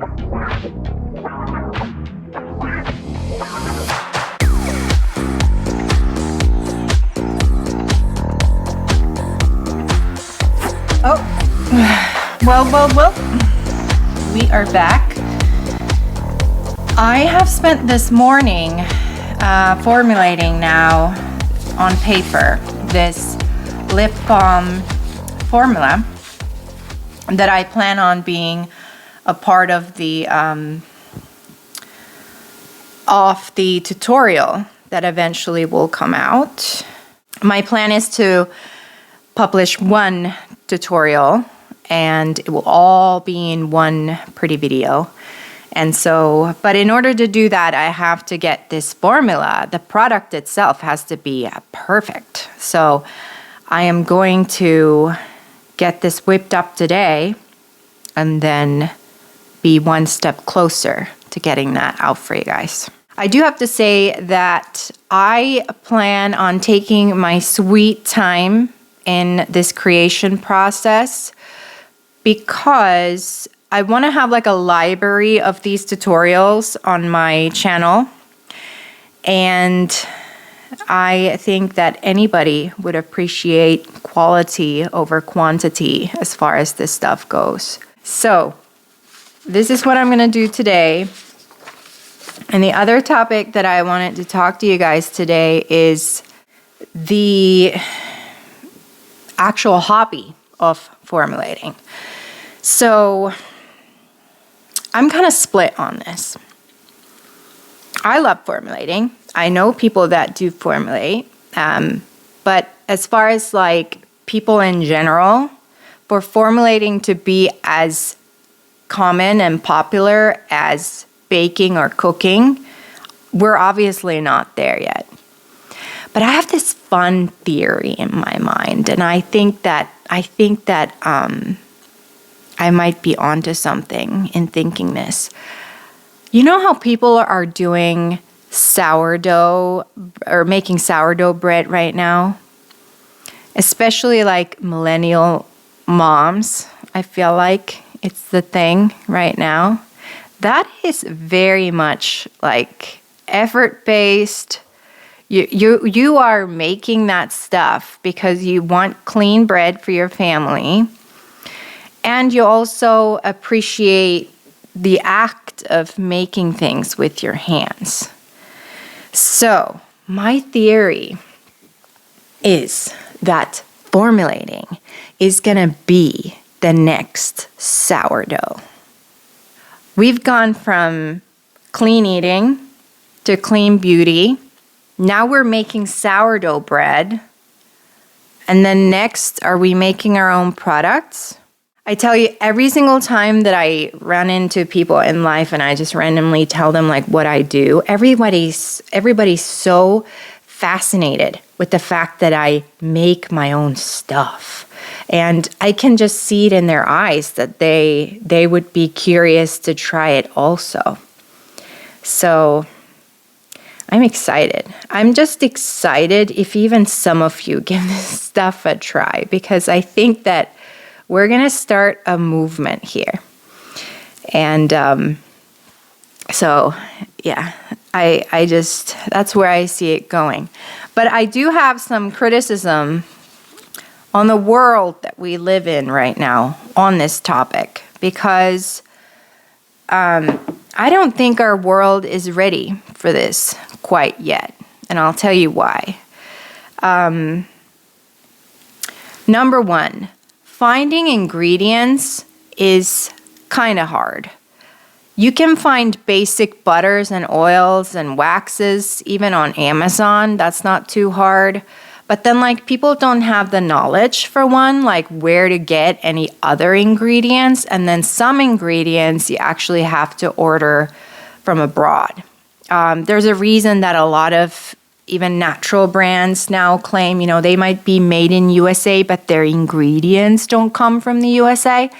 Oh, well, we are back. I have spent this morning formulating now on paper this lip balm formula that I plan on being a part of the tutorial that eventually will come out. My plan is to publish one tutorial and it will all be in one pretty video. And so, but in order to do that, I have to get this formula. The product itself has to be perfect. So I am going to get this whipped up today and then be one step closer to getting that out for you guys. I do have to say that I plan on taking my sweet time in this creation process because I want to have like a library of these tutorials on my channel, and I think that anybody would appreciate quality over quantity as far as this stuff goes. So this is what I'm going to do today. And the other topic that I wanted to talk to you guys today is the actual hobby of formulating. So I'm kind of split on this. I love formulating. I know people that do formulate, but as far as like people in general, for formulating to be as common and popular as baking or cooking, we're obviously not there yet. But I have this fun theory in my mind, and I think that I might be onto something in thinking this. You know how people are doing sourdough or making sourdough bread right now? Especially like millennial moms, I feel like it's the thing right now. That is very much like effort-based. You are making that stuff because you want clean bread for your family, and you also appreciate the act of making things with your hands. So my theory is that formulating is gonna be the next sourdough. We've gone from clean eating to clean beauty. Now we're making sourdough bread. And then next, are we making our own products? I tell you, every single time that I run into people in life and I just randomly tell them like what I do, everybody's so fascinated with the fact that I make my own stuff. And I can just see it in their eyes that they would be curious to try it also. So I'm excited. I'm just excited if even some of you give this stuff a try, because I think that we're going to start a movement here. And so, yeah, I just, that's where I see it going. But I do have some criticism on the world that we live in right now on this topic, because I don't think our world is ready for this quite yet. And I'll tell you why. Number one, finding ingredients is kind of hard. You can find basic butters and oils and waxes even on Amazon. That's not too hard. But then like people don't have the knowledge, for one, like where to get any other ingredients. And then some ingredients you actually have to order from abroad. There's a reason that a lot of even natural brands now claim, you know, they might be made in USA, but their ingredients don't come from the USA.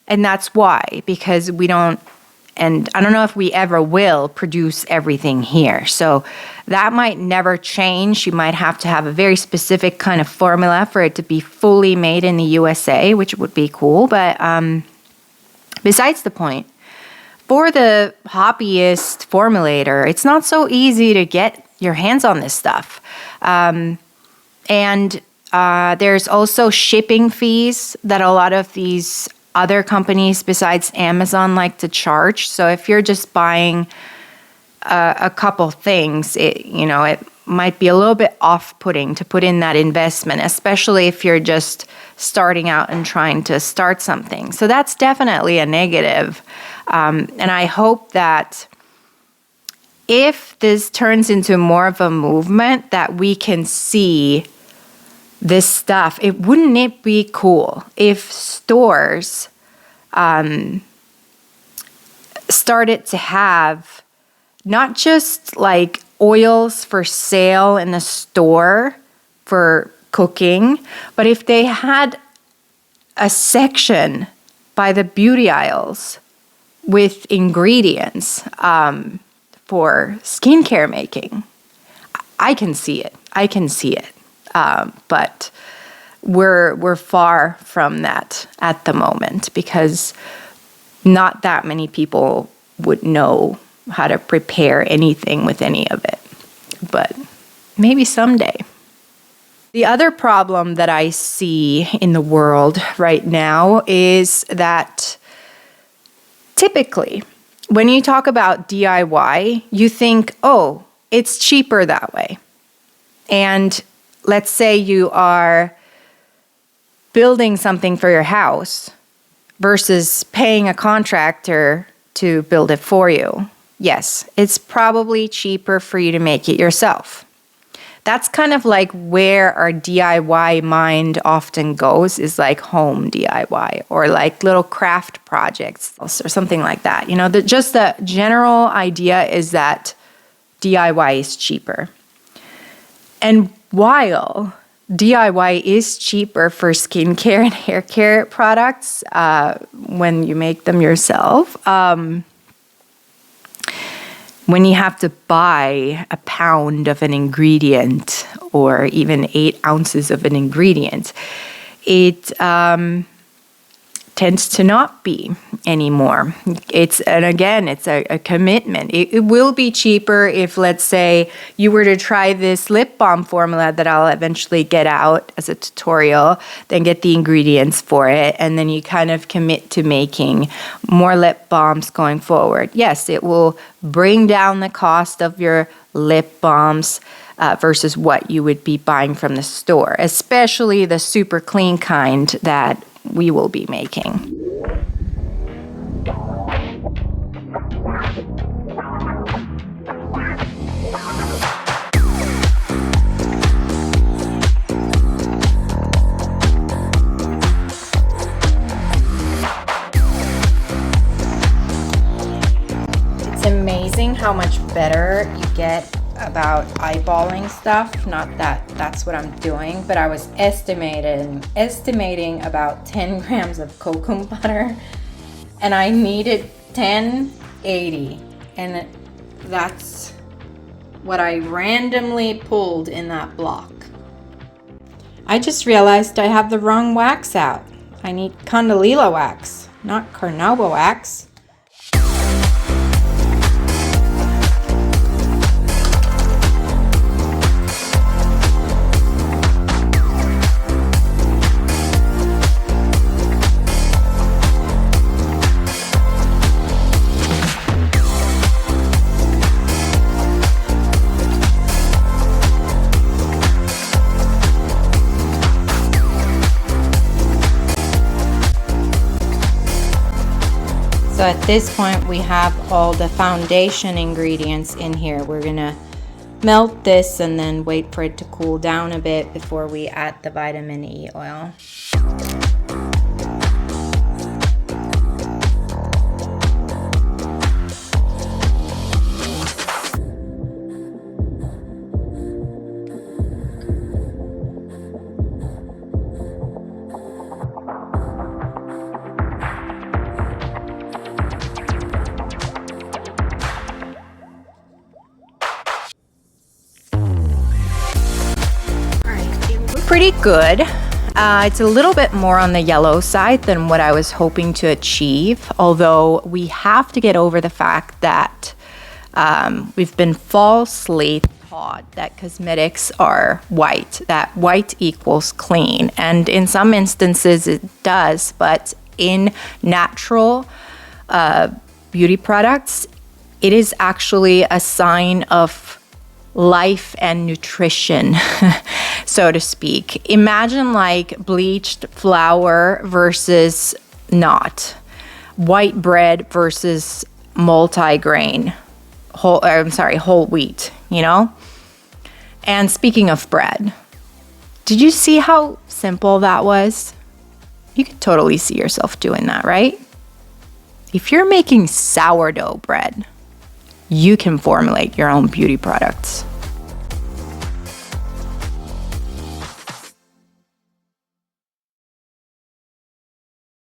And that's why, because we don't, and I don't know if we ever will produce everything here. So that might never change. You might have to have a very specific kind of formula for it to be fully made in the USA, which would be cool. But besides the point, for the hobbyist formulator, it's not so easy to get your hands on this stuff. And there's also shipping fees that a lot of these other companies besides Amazon like to charge. So if you're just buying a couple things, it might be a little bit off-putting to put in that investment, especially if you're just starting out and trying to start something. So that's definitely a negative. And I hope that if this turns into more of a movement, that we can see this stuff. Wouldn't it be cool if stores started to have not just like oils for sale in the store for cooking, but if they had a section by the beauty aisles with ingredients for skincare making. I can see it. But we're far from that at the moment because not that many people would know how to prepare anything with any of it. But maybe someday. The other problem that I see in the world right now is that typically when you talk about DIY, you think, oh, it's cheaper that way. And let's say you are building something for your house versus paying a contractor to build it for you. Yes, it's probably cheaper for you to make it yourself. That's kind of like where our DIY mind often goes, is like home DIY or like little craft projects or something like that. Just the general idea is that DIY is cheaper. And while DIY is cheaper for skincare and hair care products when you make them yourself, when you have to buy a pound of an ingredient or even 8 ounces of an ingredient, it tends to not be anymore. It's a commitment. It will be cheaper if, let's say, you were to try this lip balm formula that I'll eventually get out as a tutorial, then get the ingredients for it, and then you kind of commit to making more lip balms going forward. Yes, it will bring down the cost of your lip balms versus what you would be buying from the store, especially the super clean kind that we will be making. It's amazing how much better you get about eyeballing stuff. Not that that's what I'm doing, but I was estimating about 10 grams of cocoa butter, and I needed 1080, and that's what I randomly pulled in that block. I just realized I have the wrong wax out. I need Candelilla wax, not carnauba wax. So at this point we have all the foundation ingredients in here. We're gonna melt this and then wait for it to cool down a bit before we add the vitamin E oil. Pretty good. It's a little bit more on the yellow side than what I was hoping to achieve, although we have to get over the fact that we've been falsely taught that cosmetics are white, that white equals clean. And in some instances it does, but in natural beauty products, it is actually a sign of life and nutrition, so to speak. Imagine like bleached flour versus not, white bread versus multi-grain, whole wheat, you know? And speaking of bread, did you see how simple that was? You could totally see yourself doing that, right? If you're making sourdough bread, you can formulate your own beauty products.